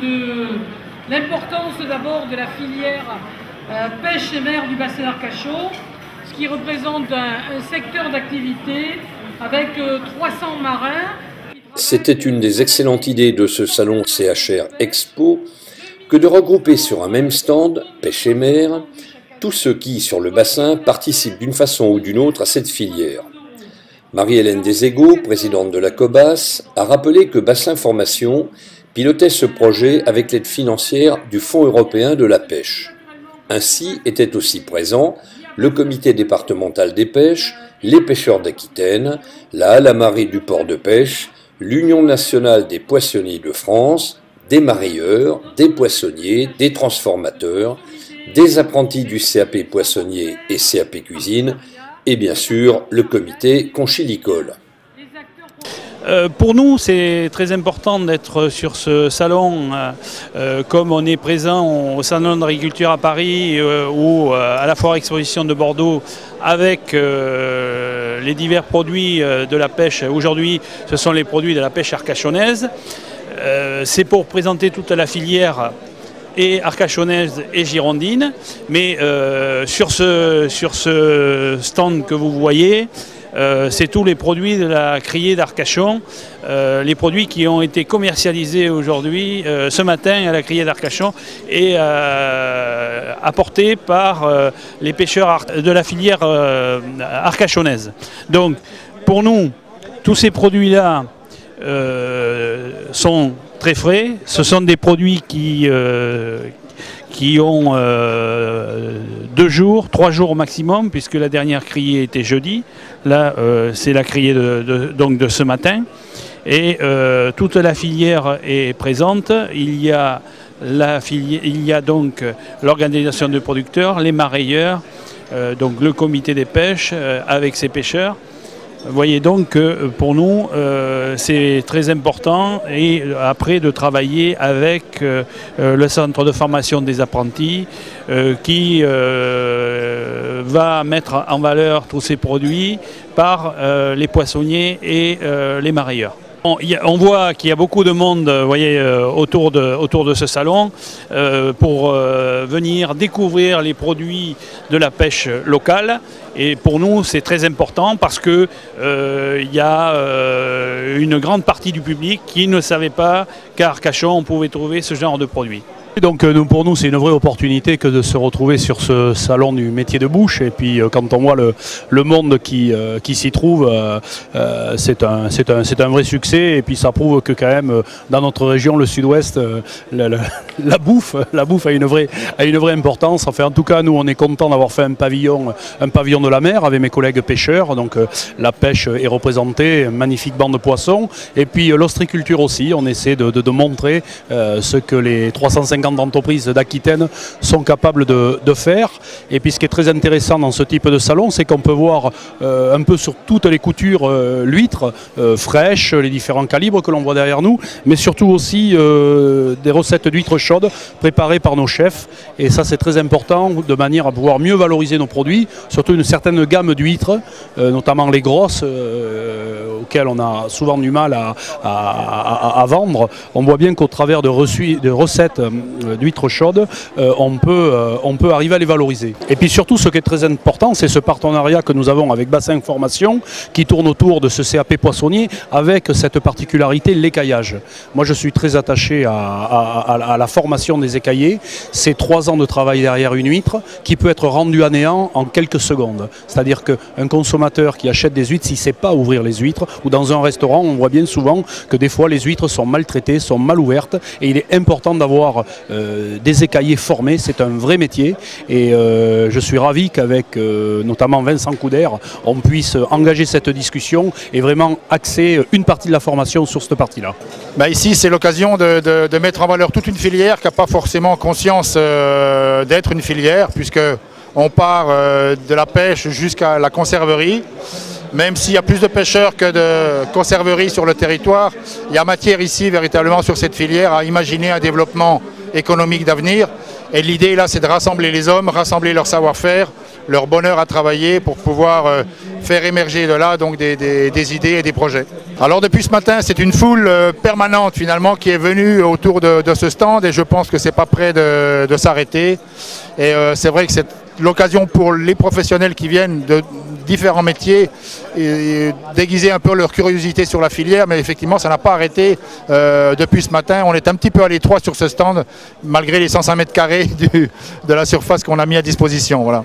de l'importance d'abord de la filière pêche et mer du bassin d'Arcachon, ce qui représente un secteur d'activité avec 300 marins. C'était une des excellentes idées de ce salon CHR Expo que de regrouper sur un même stand, pêche et mer, tous ceux qui, sur le bassin, participent d'une façon ou d'une autre à cette filière. Marie-Hélène Deségaux, présidente de la COBAS, a rappelé que Bassin Formation pilotait ce projet avec l'aide financière du Fonds européen de la pêche. Ainsi étaient aussi présents le comité départemental des pêches, les pêcheurs d'Aquitaine, la Halle à marée du port de pêche, l'Union nationale des poissonniers de France, des marailleurs, des poissonniers, des transformateurs, des apprentis du CAP poissonnier et CAP cuisine, et bien sûr le comité conchilicole. Pour nous, c'est très important d'être sur ce salon, comme on est présent au Salon d'agriculture à Paris ou à la Foire Exposition de Bordeaux avec les divers produits de la pêche. Aujourd'hui, ce sont les produits de la pêche arcachonnaise. C'est pour présenter toute la filière et arcachonnaise et girondine, mais sur ce stand que vous voyez, c'est tous les produits de la criée d'Arcachon, les produits qui ont été commercialisés aujourd'hui, ce matin à la criée d'Arcachon et apportés par les pêcheurs de la filière arcachonnaise. Donc pour nous, tous ces produits-là sont très frais. Ce sont des produits qui ont 2 jours, 3 jours au maximum, puisque la dernière criée était jeudi. Là, c'est la criée donc de ce matin. Et toute la filière est présente. Il y a donc l'organisation de producteurs, les marailleurs, donc le comité des pêches avec ses pêcheurs. Vous voyez donc que pour nous, c'est très important et après de travailler avec le centre de formation des apprentis qui va mettre en valeur tous ces produits par les poissonniers et les marailleurs. On voit qu'il y a beaucoup de monde, vous voyez, autour de ce salon pour venir découvrir les produits de la pêche locale. Et pour nous, c'est très important parce que il y a une grande partie du public qui ne savait pas qu'à Arcachon, on pouvait trouver ce genre de produits. Donc pour nous, c'est une vraie opportunité que de se retrouver sur ce salon du métier de bouche. Et puis quand on voit le monde qui s'y trouve, c'est un vrai succès. Et puis ça prouve que quand même, dans notre région, le sud-ouest, la bouffe a une vraie importance. Enfin, en tout cas, nous, on est content d'avoir fait un pavillon de la mer avec mes collègues pêcheurs. Donc la pêche est représentée, une magnifique bande de poissons. Et puis l'ostriculture aussi. On essaie de montrer ce que les 350 d'entreprises d'Aquitaine sont capables de faire. Et puis ce qui est très intéressant dans ce type de salon, c'est qu'on peut voir un peu sur toutes les coutures l'huître fraîche, les différents calibres que l'on voit derrière nous, mais surtout aussi des recettes d'huîtres chaudes préparées par nos chefs. Et ça, c'est très important de manière à pouvoir mieux valoriser nos produits, surtout une certaine gamme d'huîtres, notamment les grosses, auxquelles on a souvent du mal à vendre. On voit bien qu'au travers de recettes d'huîtres chaudes, on peut arriver à les valoriser. Et puis surtout, ce qui est très important, c'est ce partenariat que nous avons avec Bassin Formation, qui tourne autour de ce CAP poissonnier, avec cette particularité, l'écaillage. Moi, je suis très attaché à la formation des écaillés. C'est 3 ans de travail derrière une huître, qui peut être rendue à néant en quelques secondes. C'est-à-dire qu'un consommateur qui achète des huîtres, s'il ne sait pas ouvrir les huîtres, ou dans un restaurant, on voit bien souvent que des fois, les huîtres sont maltraitées, sont mal ouvertes, et il est important d'avoir des écaillés formés. C'est un vrai métier et je suis ravi qu'avec notamment Vincent Couder, on puisse engager cette discussion et vraiment axer une partie de la formation sur cette partie-là. Ici, c'est l'occasion de mettre en valeur toute une filière qui n'a pas forcément conscience d'être une filière, puisqu'on part de la pêche jusqu'à la conserverie. Même s'il y a plus de pêcheurs que de conserveries sur le territoire, il y a matière ici véritablement sur cette filière à imaginer un développement économique d'avenir. Et l'idée là, c'est de rassembler les hommes, rassembler leur savoir-faire leur bonheur à travailler pour pouvoir faire émerger de là donc des idées et des projets. Alors depuis ce matin, c'est une foule permanente finalement qui est venue autour de ce stand et je pense que c'est pas près de s'arrêter. Et c'est vrai que c'est l'occasion pour les professionnels qui viennent de différents métiers et déguiser un peu leur curiosité sur la filière, mais effectivement ça n'a pas arrêté depuis ce matin. On est un petit peu à l'étroit sur ce stand malgré les 105 mètres carrés de la surface qu'on a mis à disposition. Voilà.